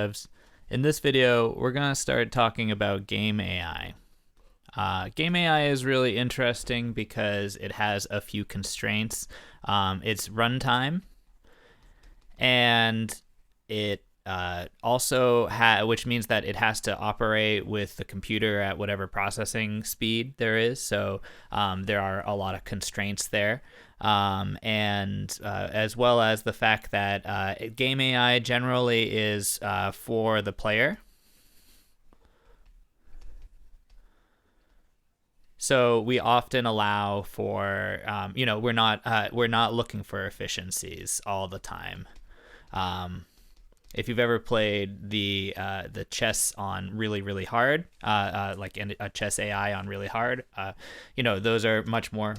devs. In this video, we're going to start talking about game AI. Game AI is really interesting because it has a few constraints. It's runtime, and it also which means that it has to operate with the computer at whatever processing speed there is. So there are a lot of constraints there. And as well as the fact that game AI generally is for the player. So we often allow for, we're not looking for efficiencies all the time. If you've ever played the chess on really, really hard, like a chess AI on really hard, those are much more.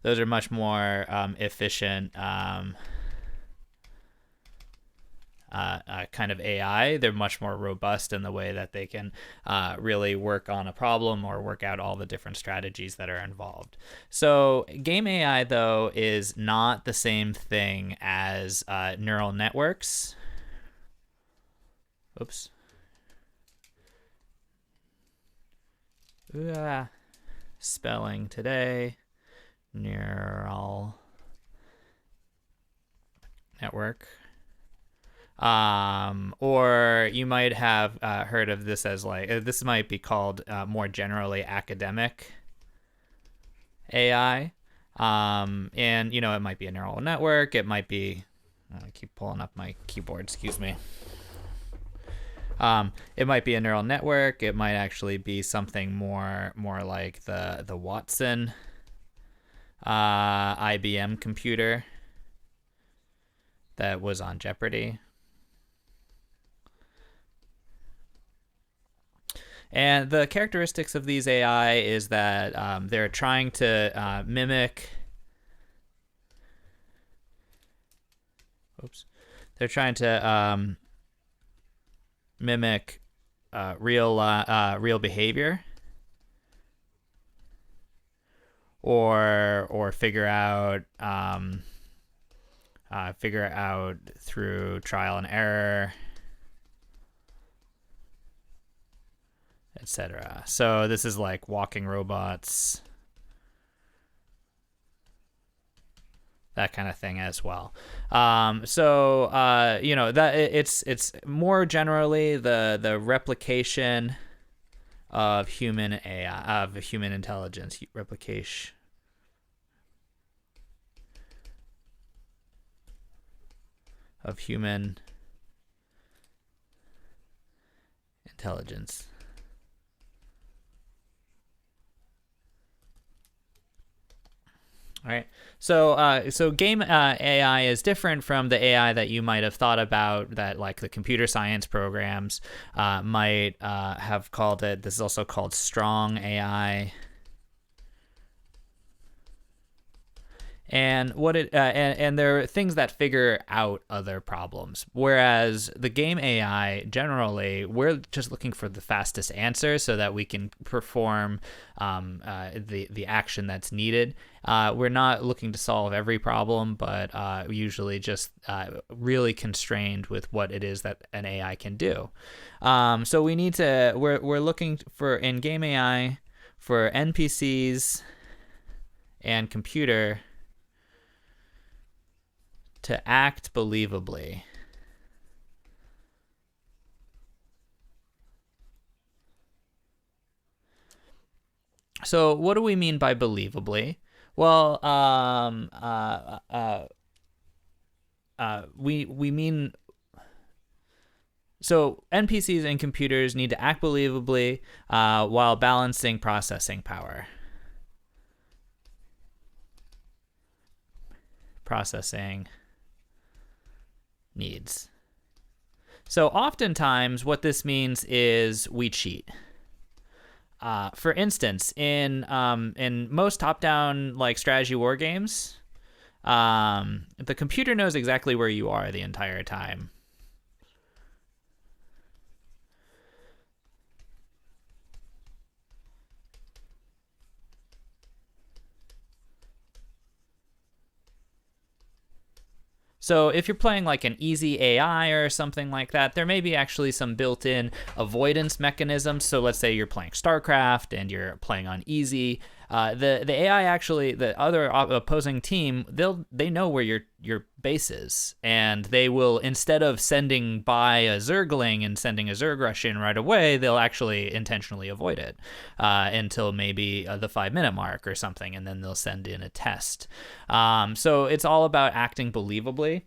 Those are much more efficient kind of AI. They're much more robust in the way that they can really work on a problem or work out all the different strategies that are involved. So game AI, though, is not the same thing as neural networks. Spelling today. Neural network. Or you might have heard of this as this might be called more generally academic AI. And, it might be a neural network. It might be, I keep pulling up my keyboard, excuse me. It might be a neural network. It might actually be something more like the Watson IBM computer that was on Jeopardy. And the characteristics of these AI is that they're trying to mimic. They're trying to mimic real behavior, or figure out through trial and error, etc. So this is like walking robots, that kind of thing as well. That it's more generally the replication of human AI, of human intelligence, replication of human intelligence. All right. So game AI is different from the AI that you might have thought about, that like the computer science programs might have called it. This is also called strong AI. And and there are things that figure out other problems, whereas the game AI generally, we're just looking for the fastest answer so that we can perform the action that's needed. We're not looking to solve every problem, but usually just really constrained with what it is that an AI can do. So we're looking for, in game AI, for NPCs and computer to act believably. So what do we mean by believably? Well, we mean, so NPCs and computers need to act believably while balancing processing power. Processing needs. So oftentimes what this means is we cheat. For instance, in most top-down like strategy war games, the computer knows exactly where you are the entire time. So if you're playing like an easy AI or something like that, there may be actually some built-in avoidance mechanisms. So let's say you're playing StarCraft and you're playing on easy. The AI actually, the other opposing team, they know where your base is, and they will, instead of sending by a Zergling and sending a Zerg rush in right away, they'll actually intentionally avoid it until maybe the 5-minute mark or something, and then they'll send in a test. So it's all about acting believably.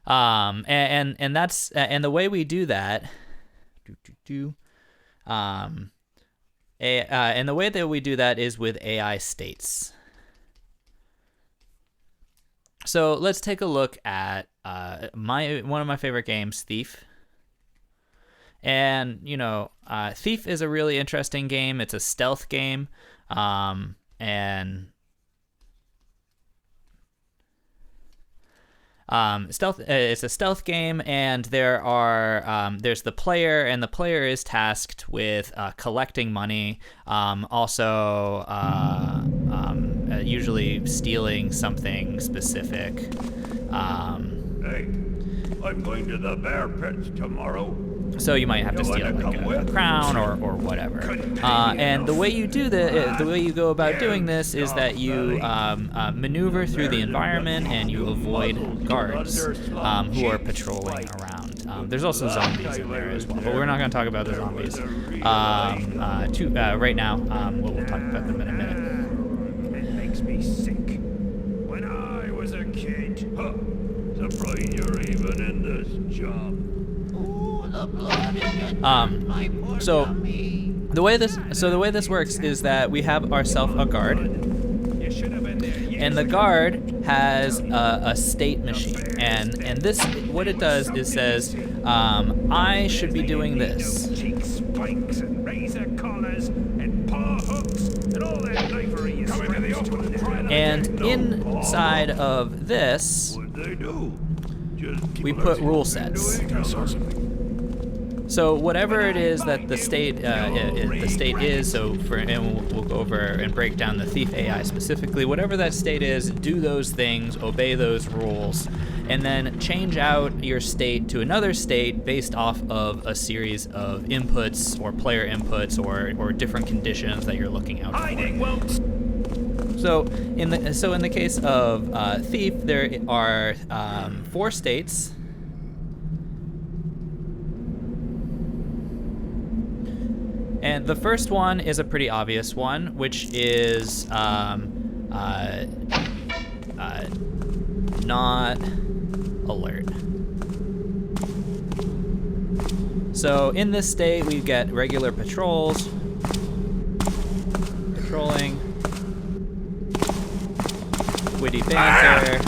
And that's and the way we do that. And the way that we do that is with AI states. So let's take a look at one of my favorite games, Thief. And Thief is a really interesting game. It's a stealth game, and it's a stealth game, and there's the player, and the player is tasked with collecting money, also usually stealing something specific. Hey, I'm going to the bear pits tomorrow. So you might have to steal like a crown or whatever. And the way you do the way you go about doing this is that you maneuver through the environment and you avoid guards who are patrolling around. There's also zombies in there as well, but we're not going to talk about the zombies right now. We'll talk about them in a minute. It makes me sick. When I was a kid, surprised you're even in this job. So the way this works is that we have ourselves a guard, and the guard has a state machine, and this, what it does is says, I should be doing this. Cheek spikes and razor collars and paw hooks and all that knifery is coming to the open. And inside of this, we put rule sets. So whatever it is that the state is, and we'll go over and break down the Thief AI specifically. Whatever that state is, do those things, obey those rules, and then change out your state to another state based off of a series of inputs or player inputs or different conditions that you're looking out for. So in the case of Thief, there are 4 states. And the first one is a pretty obvious one, which is not alert. So in this state, we get regular patrolling, witty banter.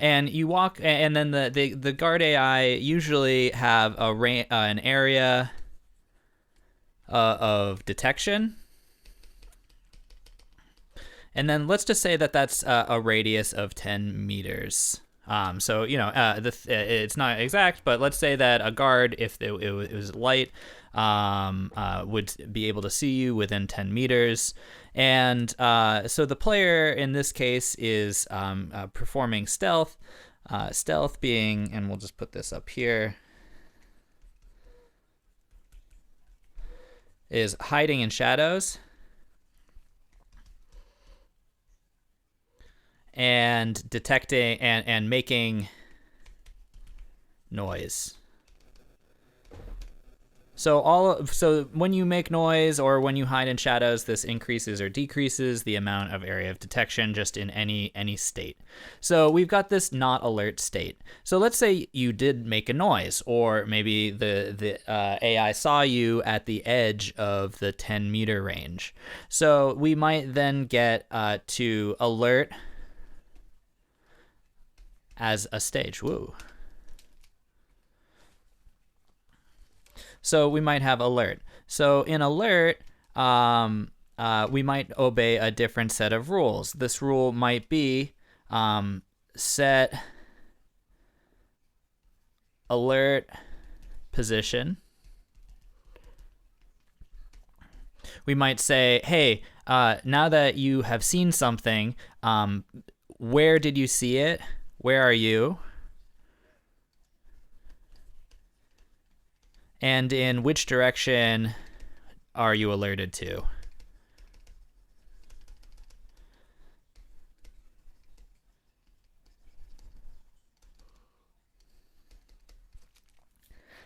And you walk, and then the guard AI usually have an area of detection, and then let's just say that that's a radius of 10 meters. So it's not exact, but let's say that a guard, if it was light, would be able to see you within 10 meters. And so the player in this case is performing stealth. Stealth being, and we'll just put this up here, is hiding in shadows and detecting and making noise. So when you make noise or when you hide in shadows, this increases or decreases the amount of area of detection just in any state. So we've got this not alert state. So let's say you did make a noise, or maybe the AI saw you at the edge of the 10-meter range. So we might then get to alert as a stage. Woo. So we might have alert. So in alert, we might obey a different set of rules. This rule might be set alert position we might say, hey, now that you have seen something, where did you see it? Where are you? And in which direction are you alerted to?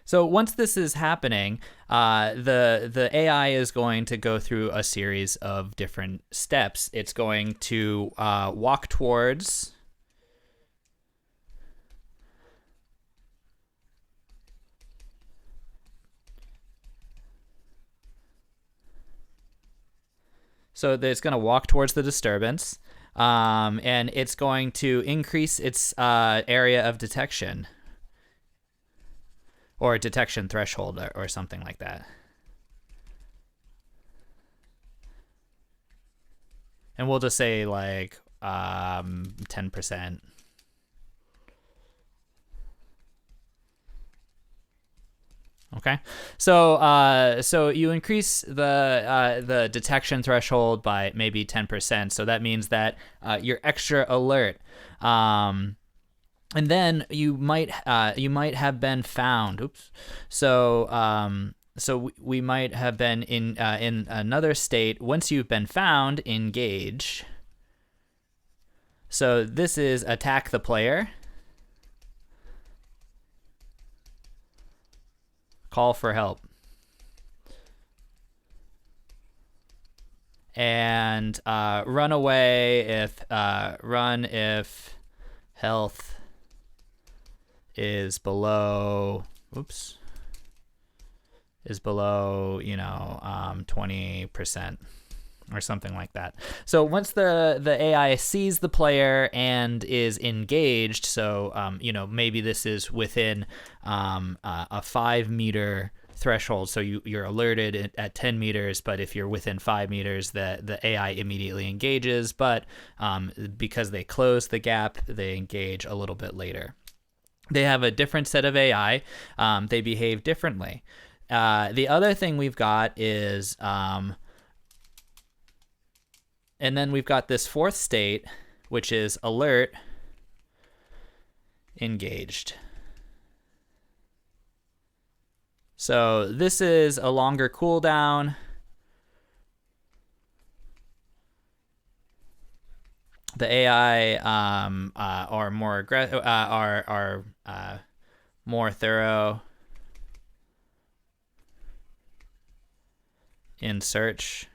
So once this is happening, the AI is going to go through a series of different steps. It's going to walk towards the disturbance, and it's going to increase its area of detection, or detection threshold, or something like that. And we'll just say like 10%. Okay, so you increase the detection threshold by maybe 10%. So that means that you're extra alert. And then you might have been found. Oops. So we might have been in another state. Once you've been found, engage. So this is attack the player. Call for help. And run away if health is below 20%, or something like that. So once the AI sees the player and is engaged, so maybe this is within a 5-meter threshold, so you're alerted at 10 meters, but if you're within 5 meters, the AI immediately engages, but because they close the gap, they engage a little bit later. They have a different set of AI. They behave differently. The other thing we've got is, and then we've got this fourth state, which is alert, engaged. So this is a longer cooldown. The AI are more aggressive, are more thorough in search.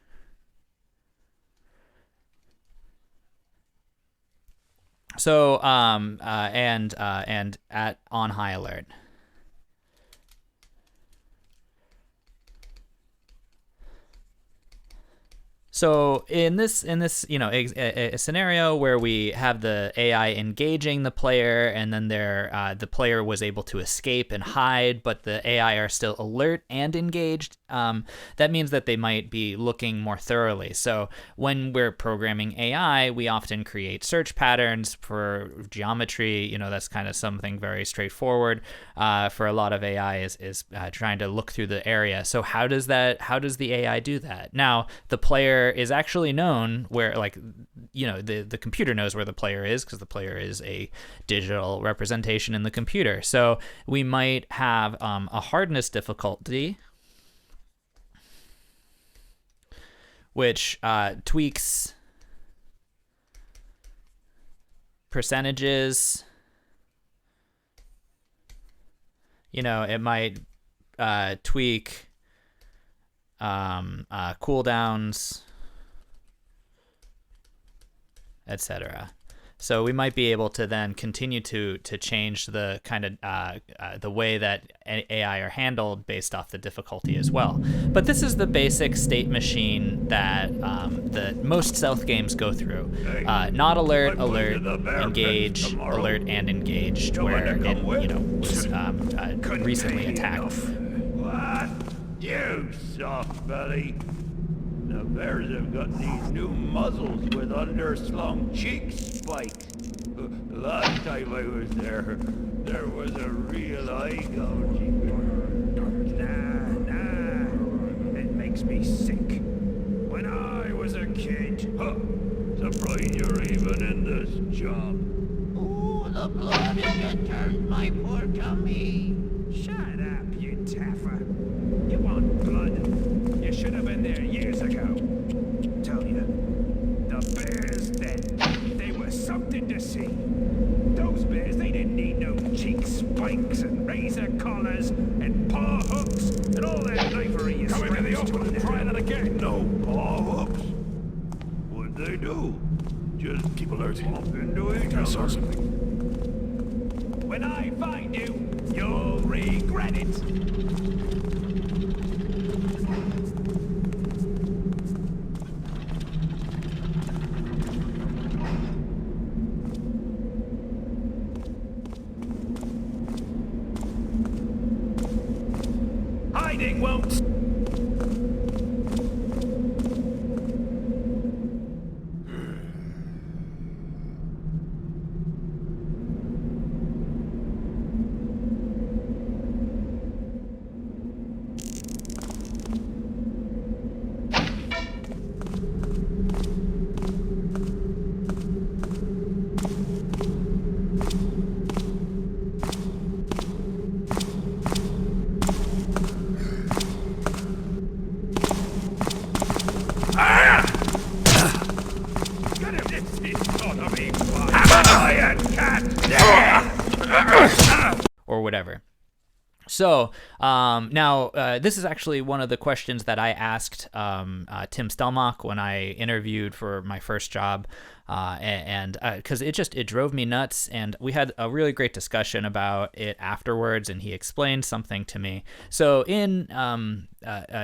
So and at on high alert. So in this a scenario where we have the AI engaging the player, and then the player was able to escape and hide, but the AI are still alert and engaged, that means that they might be looking more thoroughly. So when we're programming AI, we often create search patterns for geometry. That's kind of something very straightforward for a lot of AI is trying to look through the area. So how does the AI do that? Now, the player is actually known where, the computer knows where the player is, because the player is a digital representation in the computer. So we might have a hardness difficulty, which tweaks percentages. It might tweak cooldowns, etc. So we might be able to then continue to change the kind of the way that AI are handled based off the difficulty as well. But this is the basic state machine that most stealth games go through. Not alert, engage, alert, and engaged, where it was recently attacked. What? You soft belly. The bears have got these new muzzles with underslung cheek spikes. Last time I was there was a real eye gouging. Nah, it makes me sick. ain't no paw-hooks. What'd they do? Just Keep alert. bump into each I saw other. something. When I find you, you'll regret it. Hiding won't. Get him, it's gonna be fine. Quiet, cat! or whatever. So now this is actually one of the questions that I asked Tim Stelmach when I interviewed for my first job, and because it drove me nuts, and we had a really great discussion about it afterwards, and he explained something to me. So in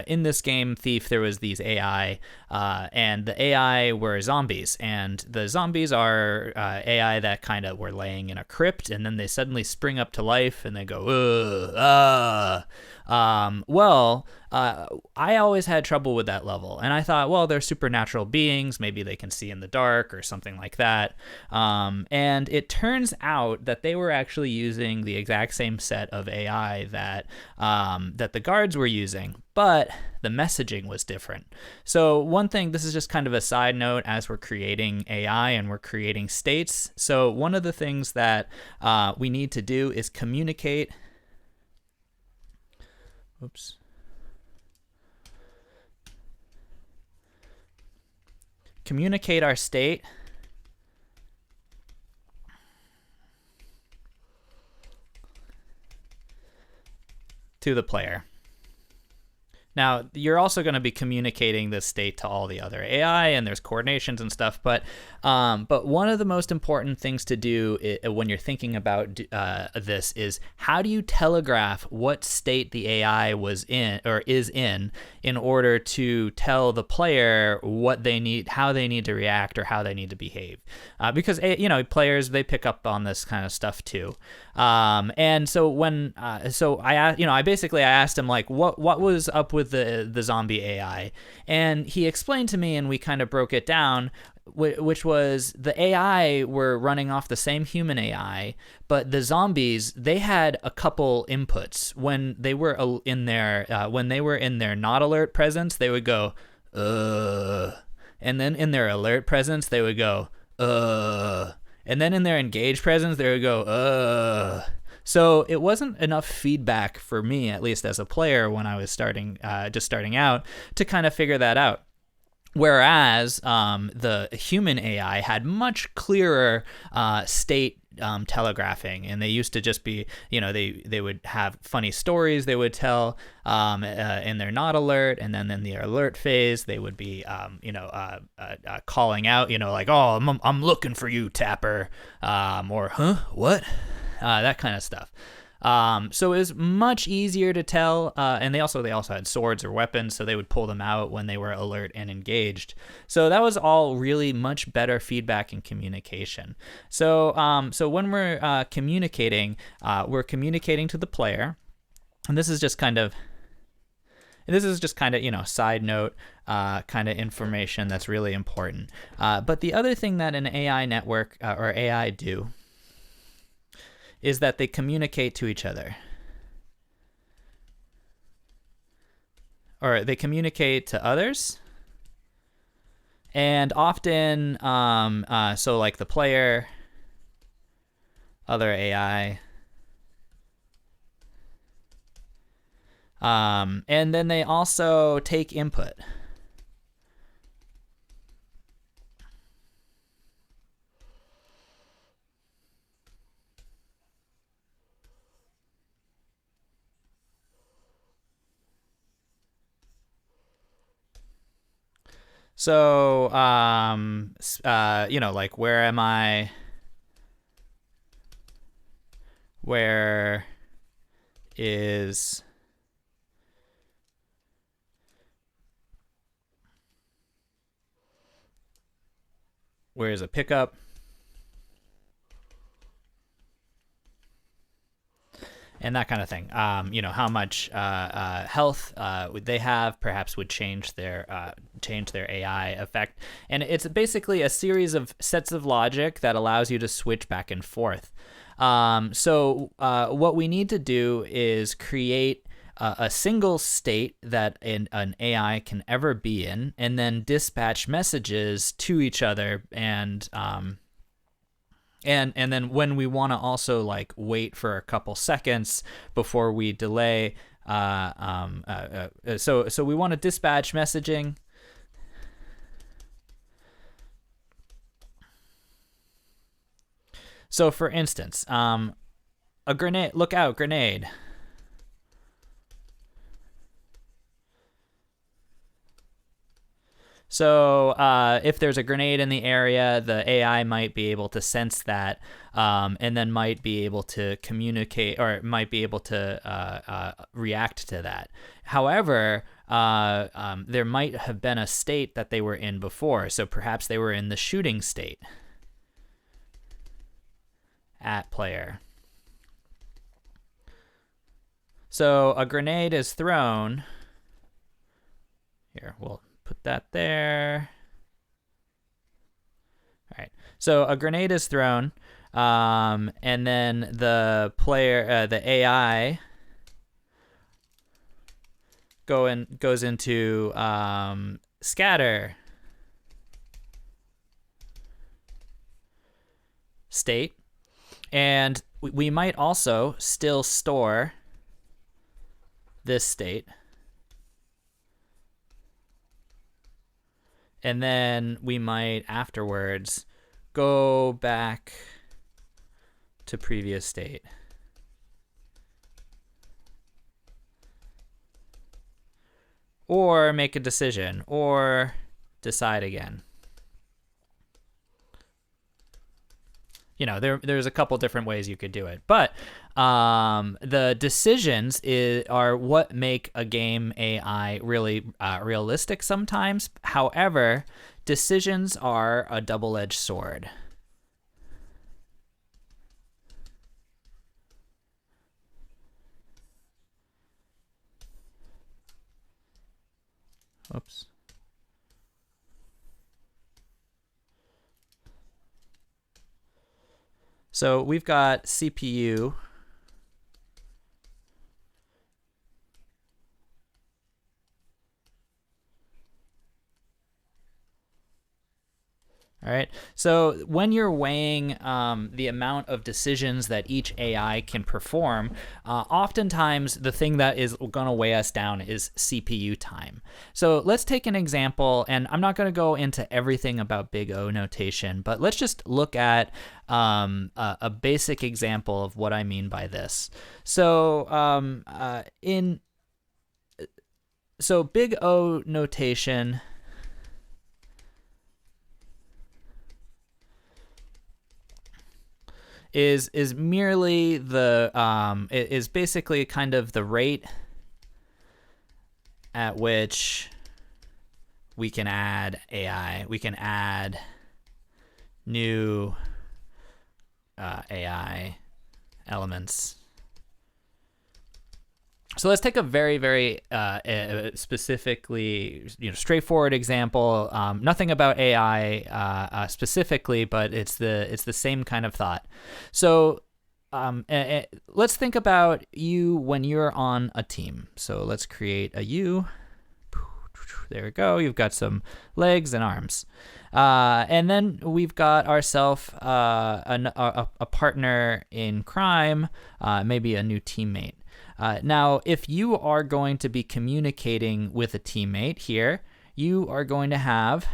this game Thief, there was these AI, and the AI were zombies, and the zombies are AI that kind of were laying in a crypt, and then they suddenly spring up to life, and they go, I always had trouble with that level, and I thought, well, they're supernatural beings, maybe they can see in the dark or something like that. And it turns out that they were actually using the exact same set of AI that the guards were using, but the messaging was different. So one thing, this is just kind of a side note as we're creating AI and we're creating states. So one of the things that we need to do is communicate. Oops. Communicate our state to the player. Now, you're also going to be communicating this state to all the other AI, and there's coordinations and stuff. But one of the most important things to do when you're thinking about this is, how do you telegraph what state the AI was in or is in order to tell the player what they need, how they need to react, or how they need to behave? Because players, they pick up on this kind of stuff too. And so when I basically asked him, like, what was up with the zombie AI, and he explained to me, and we kind of broke it down, which was the AI were running off the same human AI, but the zombies, they had a couple inputs. When they were in their not alert presence, they would go and then in their alert presence they would go and then in their engaged presence they would go So it wasn't enough feedback for me, at least as a player, when I was starting out, to kind of figure that out. Whereas the human AI had much clearer state telegraphing, and they used to just be, they would have funny stories they would tell in their not alert, and then in the alert phase they would be calling out, like, oh, I'm looking for you, Tapper, or huh, what, that kind of stuff. So it was much easier to tell, and they also had swords or weapons, so they would pull them out when they were alert and engaged. So that was all really much better feedback and communication. So when we're communicating to the player, and this is just kind of side note kind of information that's really important. But the other thing that an AI network or AI do is that they communicate to each other, or they communicate to others, and often, so like the player, other AI, and then they also take input. So, like, where am I? Where is a pickup? And that kind of thing. How much health would they have? Perhaps would change their AI effect. And it's basically a series of sets of logic that allows you to switch back and forth. So what we need to do is create a single state that an AI can ever be in, and then dispatch messages to each other, and then when we want to also like wait for a couple seconds before we delay, so we want to dispatch messaging. So for instance, a grenade, look out, grenade. So if there's a grenade in the area, the AI might be able to sense that, and then might be able to communicate, or might be able to react to that. However, there might have been a state that they were in before, so perhaps they were in the shooting state at player. So a grenade is thrown. Here, we'll put that there. All right. So a grenade is thrown, and then the player, the AI, goes into scatter state, and we might also still store this state. And then we might afterwards go back to previous state. Or make a decision, or decide again. There's a couple different ways you could do it, but the decisions are what make a game AI really realistic sometimes. However, decisions are a double-edged sword. Oops. So we've got CPU. All right. So when you're weighing the amount of decisions that each AI can perform, oftentimes the thing that is going to weigh us down is CPU time. So let's take an example, and I'm not going to go into everything about Big O notation, but let's just look at a basic example of what I mean by this. So Big O notation is merely is basically kind of the rate at which we can add AI. We can add new AI elements. So let's take a very, very specifically, straightforward example. Nothing about AI specifically, but it's the same kind of thought. So let's think about you when you're on a team. So let's create a you. There we go. You've got some legs and arms. And then we've got ourselves a partner in crime, maybe a new teammate. Now, if you are going to be communicating with a teammate here, you are going to have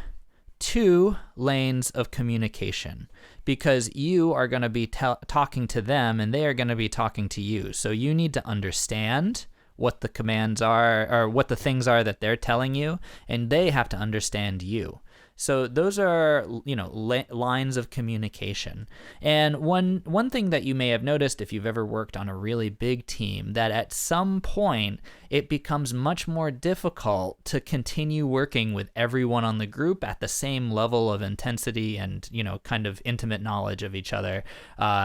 2 lanes of communication, because you are going to be talking to them and they are going to be talking to you. So you need to understand what the commands are or what the things are that they're telling you, and they have to understand you. So those are, lines of communication. And one thing that you may have noticed if you've ever worked on a really big team, that at some point it becomes much more difficult to continue working with everyone on the group at the same level of intensity and, kind of intimate knowledge of each other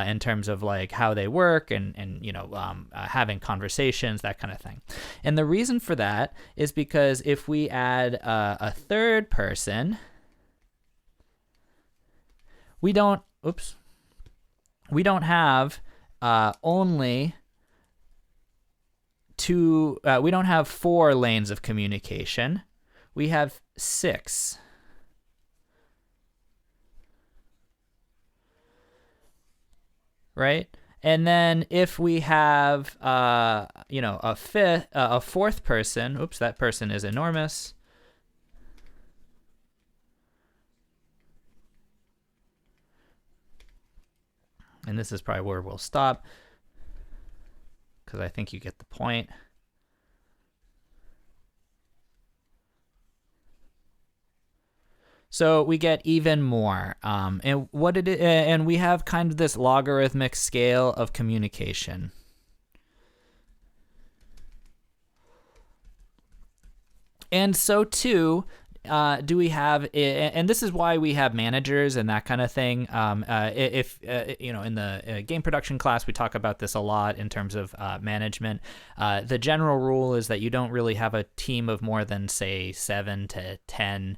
in terms of like how they work and having conversations, that kind of thing. And the reason for that is because if we add a third person, we don't have only two, we don't have 4 lanes of communication. We have 6. Right? And then if we have, a fourth person, that person is enormous. And this is probably where we'll stop, because I think you get the point. So we get even more, and we have kind of this logarithmic scale of communication. And so too, do we have, and this is why we have managers and that kind of thing. If in the game production class, we talk about this a lot in terms of management. The general rule is that you don't really have a team of more than, say, 7 to 10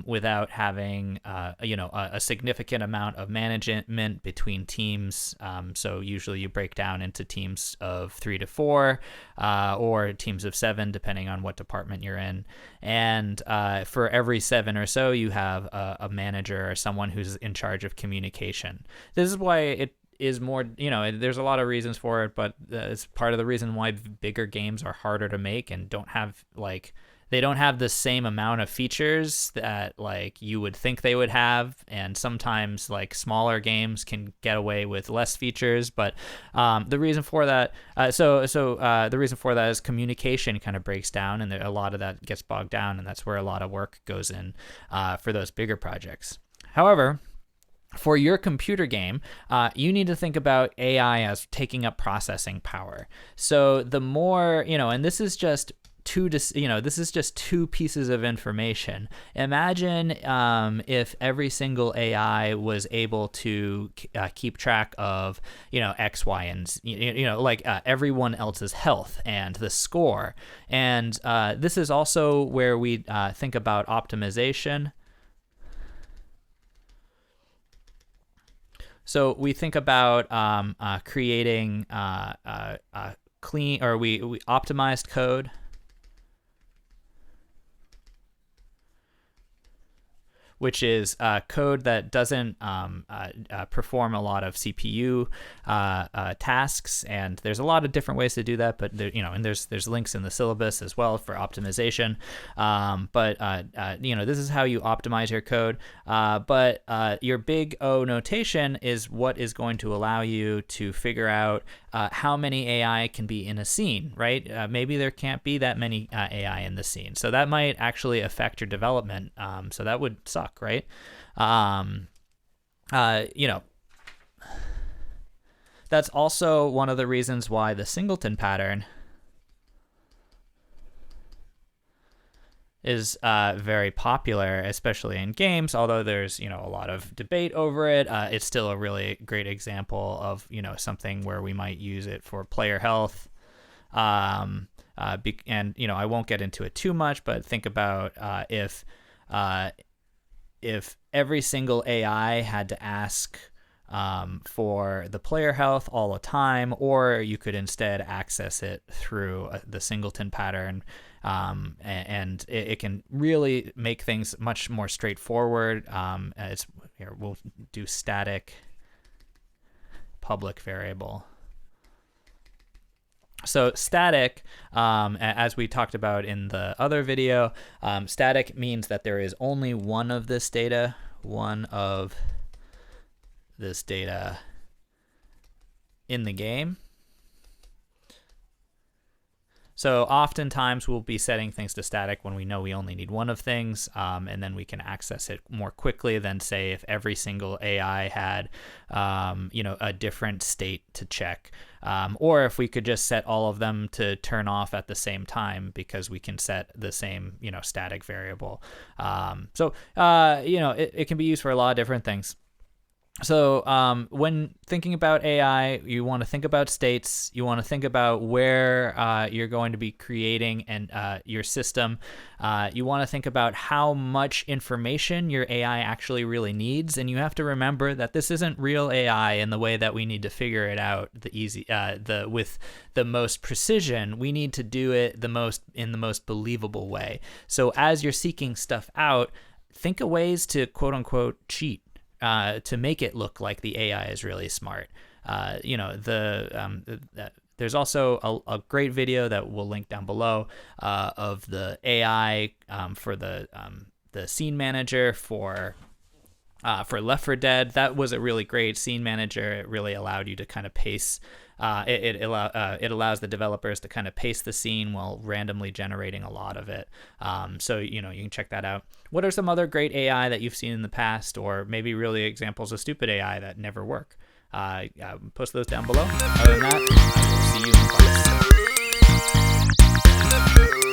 without having, a significant amount of management between teams. So usually you break down into teams of 3 to 4 or teams of 7, depending on what department you're in. And for every 7 or so, you have a manager or someone who's in charge of communication. This is why it is more, there's a lot of reasons for it, but it's part of the reason why bigger games are harder to make and don't have they don't have the same amount of features that like you would think they would have, and sometimes like smaller games can get away with less features. But the reason for that, the reason for that is communication kind of breaks down, and a lot of that gets bogged down, and that's where a lot of work goes in for those bigger projects. However, for your computer game, you need to think about AI as taking up processing power. So the more, and this is just this is just 2 pieces of information. Imagine if every single AI was able to keep track of, X, Y, and everyone else's health and the score. And this is also where we think about optimization. So we think about creating clean, or we optimized code. Which is code that doesn't perform a lot of CPU tasks, and there's a lot of different ways to do that. But there, and there's links in the syllabus as well for optimization. But this is how you optimize your code. But your big O notation is what is going to allow you to figure out how many AI can be in a scene, right? Maybe there can't be that many AI in the scene, so that might actually affect your development. So that would suck, right? That's also one of the reasons why the singleton pattern is very popular, especially in games. Although there's a lot of debate over it, it's still a really great example of something where we might use it for player health. And I won't get into it too much, but think about if every single AI had to ask for the player health all the time, or you could instead access it through the singleton pattern. And it can really make things much more straightforward. We'll do static public variable. So static, as we talked about in the other video, static means that there is only one of this data in the game. So oftentimes we'll be setting things to static when we know we only need one of things, and then we can access it more quickly than, say, if every single AI had, a different state to check. Or if we could just set all of them to turn off at the same time because we can set the same, static variable. It can be used for a lot of different things. So when thinking about AI, you want to think about states. You want to think about where you're going to be creating your system. You want to think about how much information your AI actually really needs, and you have to remember that this isn't real AI in the way that we need to figure it out with the most precision. We need to do it in the most believable way. So as you're seeking stuff out, think of ways to quote unquote cheat. To make it look like the AI is really smart. There's also a great video that we'll link down below of the AI for the scene manager for Left 4 Dead. That was a really great scene manager. It really allowed you to kind of pace. It allows the developers to kind of pace the scene while randomly generating a lot of it. So you can check that out. What are some other great AI that you've seen in the past, or maybe really examples of stupid AI that never work? Post those down below. Other than that, I will see you in class.